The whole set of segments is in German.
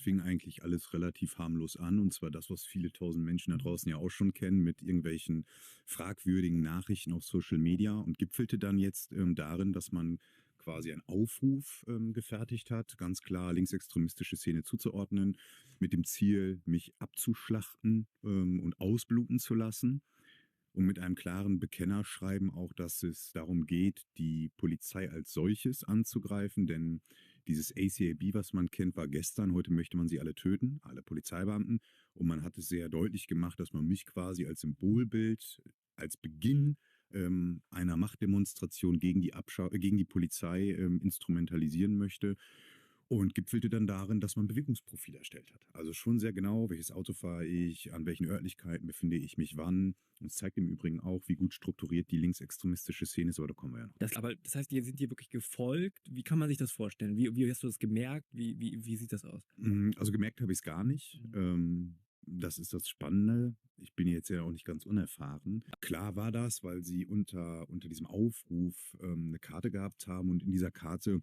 fing eigentlich alles relativ harmlos an, und zwar das, was viele tausend Menschen da draußen ja auch schon kennen, mit irgendwelchen fragwürdigen Nachrichten auf Social Media, und gipfelte dann jetzt darin, dass man quasi einen Aufruf gefertigt hat, ganz klar linksextremistische Szene zuzuordnen, mit dem Ziel, mich abzuschlachten und ausbluten zu lassen. Und mit einem klaren Bekennerschreiben auch, dass es darum geht, die Polizei als solches anzugreifen, denn dieses ACAB, was man kennt, war gestern, heute möchte man sie alle töten, alle Polizeibeamten, und man hat es sehr deutlich gemacht, dass man mich quasi als Symbolbild, als Beginn einer Machtdemonstration gegen gegen die Polizei instrumentalisieren möchte. Und gipfelte dann darin, dass man Bewegungsprofil erstellt hat. Also schon sehr genau, welches Auto fahre ich, an welchen Örtlichkeiten befinde ich mich wann. Und es zeigt im Übrigen auch, wie gut strukturiert die linksextremistische Szene ist, aber da kommen wir ja noch. Das heißt, die sind dir wirklich gefolgt. Wie kann man sich das vorstellen? Wie hast du das gemerkt? Wie sieht das aus? Also gemerkt habe ich es gar nicht. Das ist das Spannende. Ich bin jetzt ja auch nicht ganz unerfahren. Klar war das, weil sie unter diesem Aufruf eine Karte gehabt haben, und in dieser Karte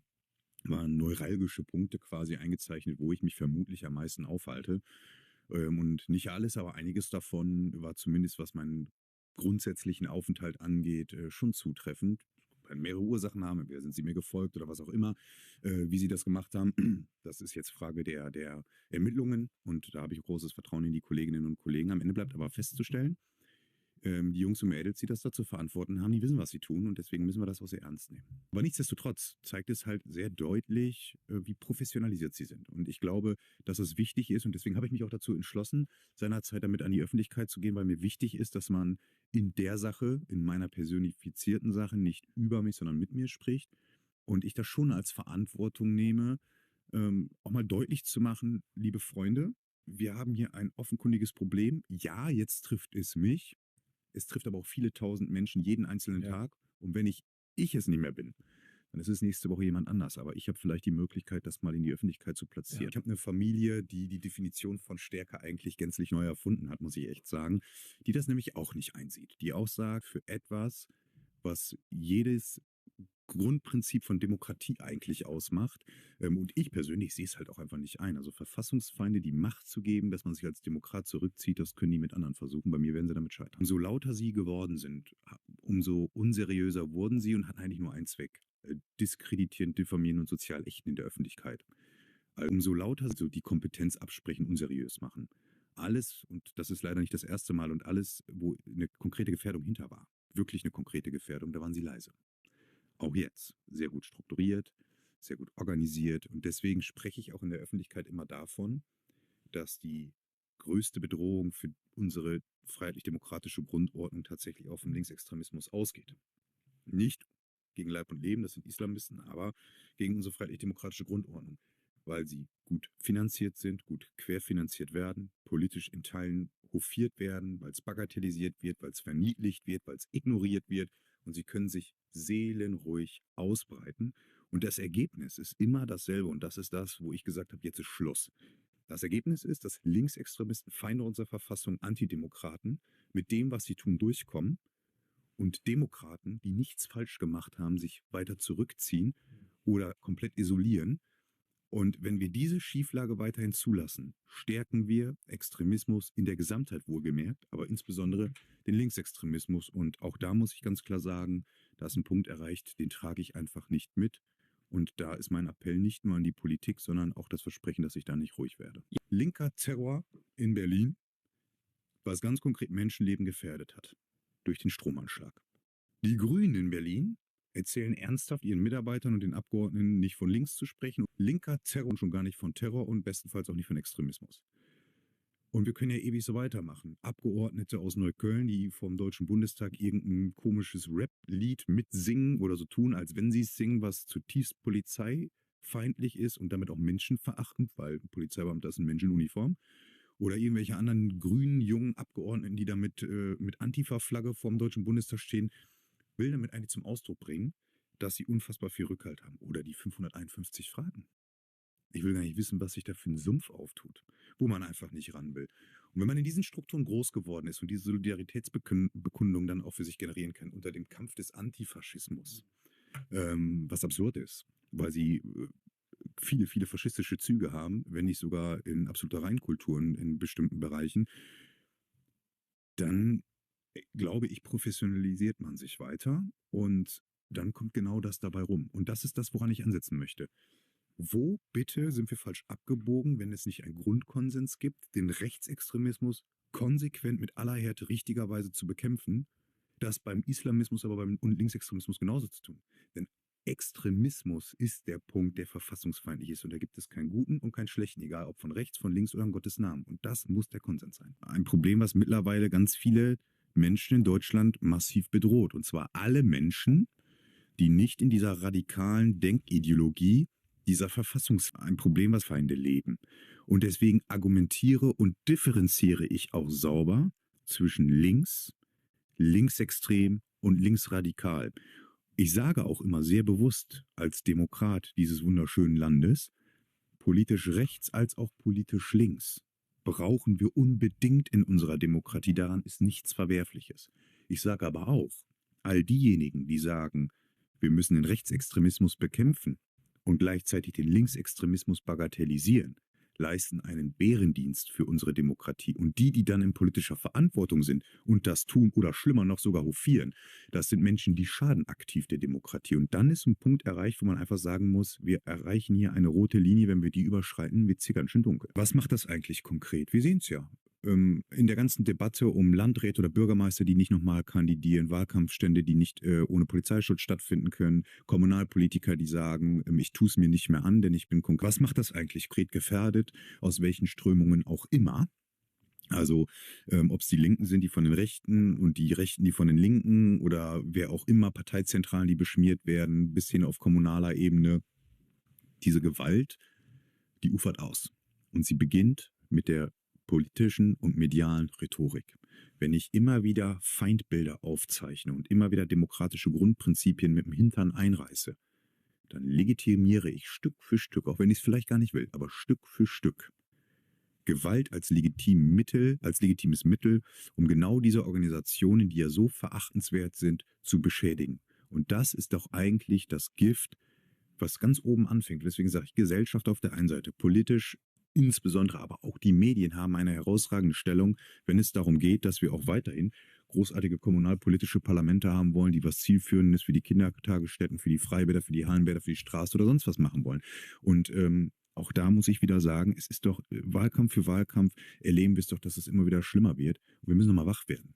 waren neuralgische Punkte quasi eingezeichnet, wo ich mich vermutlich am meisten aufhalte. Und nicht alles, aber einiges davon war zumindest, was meinen grundsätzlichen Aufenthalt angeht, schon zutreffend. Können mehrere Ursachen haben, entweder sind sie mir gefolgt oder was auch immer, wie sie das gemacht haben. Das ist jetzt Frage der Ermittlungen, und da habe ich großes Vertrauen in die Kolleginnen und Kollegen. Am Ende bleibt aber festzustellen, die Jungs und Mädels, die das da zu verantworten haben, die wissen, was sie tun, und deswegen müssen wir das auch sehr ernst nehmen. Aber nichtsdestotrotz zeigt es halt sehr deutlich, wie professionalisiert sie sind. Und ich glaube, dass es wichtig ist, und deswegen habe ich mich auch dazu entschlossen, seinerzeit damit an die Öffentlichkeit zu gehen, weil mir wichtig ist, dass man in der Sache, in meiner personifizierten Sache, nicht über mich, sondern mit mir spricht. Und ich das schon als Verantwortung nehme, auch mal deutlich zu machen, liebe Freunde, wir haben hier ein offenkundiges Problem. Ja, jetzt trifft es mich. Es trifft aber auch viele tausend Menschen jeden einzelnen Tag. Und wenn ich es nicht mehr bin, dann ist es nächste Woche jemand anders. Aber ich habe vielleicht die Möglichkeit, das mal in die Öffentlichkeit zu platzieren. Ja. Ich habe eine Familie, die die Definition von Stärke eigentlich gänzlich neu erfunden hat, muss ich echt sagen, die das nämlich auch nicht einsieht. Die auch sagt, für etwas, was jedes Grundprinzip von Demokratie eigentlich ausmacht. Und ich persönlich sehe es halt auch einfach nicht ein. Also Verfassungsfeinde die Macht zu geben, dass man sich als Demokrat zurückzieht, das können die mit anderen versuchen. Bei mir werden sie damit scheitern. Umso lauter sie geworden sind, umso unseriöser wurden sie und hatten eigentlich nur einen Zweck: diskreditieren, diffamieren und sozial ächten in der Öffentlichkeit. Also umso lauter so die Kompetenz absprechen, unseriös machen. Alles, und das ist leider nicht das erste Mal, und alles, wo eine konkrete Gefährdung hinter war, wirklich eine konkrete Gefährdung, da waren sie leise. Auch jetzt sehr gut strukturiert, sehr gut organisiert. Und deswegen spreche ich auch in der Öffentlichkeit immer davon, dass die größte Bedrohung für unsere freiheitlich-demokratische Grundordnung tatsächlich auch vom Linksextremismus ausgeht. Nicht gegen Leib und Leben, das sind Islamisten, aber gegen unsere freiheitlich-demokratische Grundordnung, weil sie gut finanziert sind, gut querfinanziert werden, politisch in Teilen hofiert werden, weil es bagatellisiert wird, weil es verniedlicht wird, weil es ignoriert wird, und sie können sich seelenruhig ausbreiten. Und das Ergebnis ist immer dasselbe, und das ist das, wo ich gesagt habe, jetzt ist Schluss. Das Ergebnis ist, dass Linksextremisten, Feinde unserer Verfassung, Antidemokraten mit dem, was sie tun, durchkommen, und Demokraten, die nichts falsch gemacht haben, sich weiter zurückziehen oder komplett isolieren. Und wenn wir diese Schieflage weiterhin zulassen, stärken wir Extremismus in der Gesamtheit, wohlgemerkt, aber insbesondere den Linksextremismus. Und auch da muss ich ganz klar sagen, da ist ein Punkt erreicht, den trage ich einfach nicht mit. Und da ist mein Appell nicht nur an die Politik, sondern auch das Versprechen, dass ich da nicht ruhig werde. Linker Terror in Berlin, was ganz konkret Menschenleben gefährdet hat durch den Stromanschlag. Die Grünen in Berlin erzählen ernsthaft ihren Mitarbeitern und den Abgeordneten, nicht von links zu sprechen. Linker Terror und schon gar nicht von Terror und bestenfalls auch nicht von Extremismus. Und wir können ja ewig so weitermachen. Abgeordnete aus Neukölln, die vom Deutschen Bundestag irgendein komisches Rap-Lied mitsingen oder so tun, als wenn sie es singen, was zutiefst polizeifeindlich ist und damit auch menschenverachtend, weil ein Polizeibeamter ist ein Mensch in Uniform. Oder irgendwelche anderen grünen, jungen Abgeordneten, die da mit Antifa-Flagge vorm Deutschen Bundestag stehen, will damit eigentlich zum Ausdruck bringen, dass sie unfassbar viel Rückhalt haben. Oder die 551 Fragen. Ich will gar nicht wissen, was sich da für ein Sumpf auftut, wo man einfach nicht ran will. Und wenn man in diesen Strukturen groß geworden ist und diese Solidaritätsbekundung dann auch für sich generieren kann, unter dem Kampf des Antifaschismus, was absurd ist, weil sie viele, viele faschistische Züge haben, wenn nicht sogar in absoluter Reinkultur in bestimmten Bereichen, dann glaube ich, professionalisiert man sich weiter und dann kommt genau das dabei rum. Und das ist das, woran ich ansetzen möchte. Wo bitte sind wir falsch abgebogen, wenn es nicht einen Grundkonsens gibt, den Rechtsextremismus konsequent mit aller Härte richtigerweise zu bekämpfen, das beim Islamismus aber beim und Linksextremismus genauso zu tun. Denn Extremismus ist der Punkt, der verfassungsfeindlich ist. Und da gibt es keinen guten und keinen schlechten, egal ob von rechts, von links oder in Gottes Namen. Und das muss der Konsens sein. Ein Problem, was mittlerweile ganz viele Menschen in Deutschland massiv bedroht. Und zwar alle Menschen, die nicht in dieser radikalen Denkideologie ein Problem, was Feinde leben. Und deswegen argumentiere und differenziere ich auch sauber zwischen links, linksextrem und linksradikal. Ich sage auch immer sehr bewusst als Demokrat dieses wunderschönen Landes, politisch rechts als auch politisch links brauchen wir unbedingt in unserer Demokratie. Daran ist nichts Verwerfliches. Ich sage aber auch, all diejenigen, die sagen, wir müssen den Rechtsextremismus bekämpfen und gleichzeitig den Linksextremismus bagatellisieren, leisten einen Bärendienst für unsere Demokratie. Und die dann in politischer Verantwortung sind und das tun oder schlimmer noch sogar hofieren, das sind Menschen, die schaden aktiv der Demokratie. Und dann ist ein Punkt erreicht, wo man einfach sagen muss, wir erreichen hier eine rote Linie, wenn wir die überschreiten, wird es hier ganz schön dunkel. Was macht das eigentlich konkret? Wir sehen es ja. In der ganzen Debatte um Landräte oder Bürgermeister, die nicht nochmal kandidieren, Wahlkampfstände, die nicht ohne Polizeischutz stattfinden können, Kommunalpolitiker, die sagen, ich tue es mir nicht mehr an, denn ich bin konkret. Was macht das eigentlich konkret gefährdet, aus welchen Strömungen auch immer? Also ob es die Linken sind, die von den Rechten und die Rechten, die von den Linken oder wer auch immer, Parteizentralen, die beschmiert werden, bis hin auf kommunaler Ebene. Diese Gewalt, die ufert aus. Und sie beginnt mit der politischen und medialen Rhetorik. Wenn ich immer wieder Feindbilder aufzeichne und immer wieder demokratische Grundprinzipien mit dem Hintern einreiße, dann legitimiere ich Stück für Stück, auch wenn ich es vielleicht gar nicht will, aber Stück für Stück, Gewalt als legitimes Mittel, um genau diese Organisationen, die ja so verachtenswert sind, zu beschädigen. Und das ist doch eigentlich das Gift, was ganz oben anfängt. Deswegen sage ich Gesellschaft auf der einen Seite, politisch insbesondere, aber auch die Medien haben eine herausragende Stellung, wenn es darum geht, dass wir auch weiterhin großartige kommunalpolitische Parlamente haben wollen, die was Zielführendes für die Kindertagesstätten, für die Freibäder, für die Hallenbäder, für die Straße oder sonst was machen wollen. Und auch da muss ich wieder sagen, es ist doch Wahlkampf für Wahlkampf, erleben wir es doch, dass es immer wieder schlimmer wird. Und wir müssen nochmal wach werden.